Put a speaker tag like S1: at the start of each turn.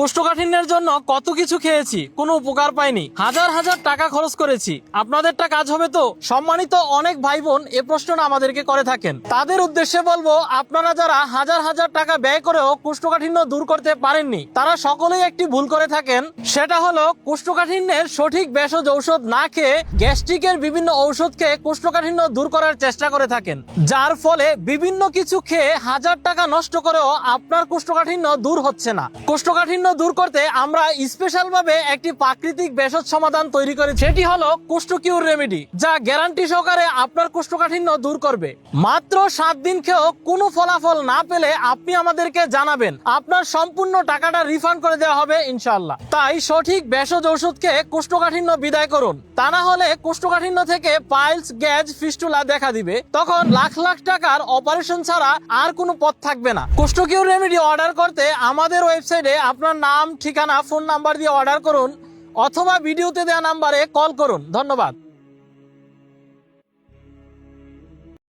S1: কোষ্ঠকাঠিন্যের জন্য কত কিছু খেয়েছি, কোনো উপকার পাইনি, হাজার হাজার টাকা খরচ করেছি। আপনাদেরটা কাজ হবে তো? সম্মানিত অনেক ভাই বোন এ প্রশ্নটা আমাদেরকে করে থাকেন। তাদের উদ্দেশ্যে বলবো, আপনারা যারা হাজার হাজার টাকা ব্যয় করেও কোষ্ঠকাঠিন্য দূর করতে পারেননি, তারা সকলেই একটি ভুল করে থাকেন। সেটা হলো কোষ্ঠকাঠিন্যের সঠিক ভেষজ ঔষধ না খেয়ে গ্যাস্ট্রিকের বিভিন্ন ঔষধ খেয়ে কোষ্ঠকাঠিন্য দূর করার চেষ্টা করে থাকেন, যার ফলে বিভিন্ন কিছু খেয়ে হাজার টাকা নষ্ট করেও আপনার কোষ্ঠকাঠিন্য দূর হচ্ছে না। কোষ্ঠকাঠিন্য দূর করতে আমরা স্পেশাল ভাবে একটি প্রাকৃতিক ভেষজ সমাধান তৈরি করি, সেটি হলো কোষ্ঠ কিউর রেমেডি, যা গ্যারান্টি সহকারে আপনার কোষ্ঠকাঠিন্য দূর করবে। মাত্র 7 দিন খেয়েও কোনো ফলাফল না পেলে আপনি আমাদেরকে জানাবেন, আপনার সম্পূর্ণ টাকাটা রিফান্ড করে দেওয়া হবে ইনশাআল্লাহ। তাই সঠিক ভেষজ ওষুধ খেয়ে কোষ্ঠকাঠিন্য বিদায় করুন, তা না হলে কোষ্ঠকাঠিন্য থেকে পাইলস, গ্যাজ, ফিস্টুলা দেখা দিবে। তখন লাখ লাখ টাকার অপারেশন ছাড়া আর কোনো পথ থাকবে না। কোষ্ঠ কিউর রেমেডি অর্ডার করতে আমাদের ওয়েবসাইটে আপনার নাম, ঠিকানা, ফোন নাম্বার দিয়ে অর্ডার করুন, অথবা ভিডিওতে দেওয়া নাম্বারে কল করুন। ধন্যবাদ।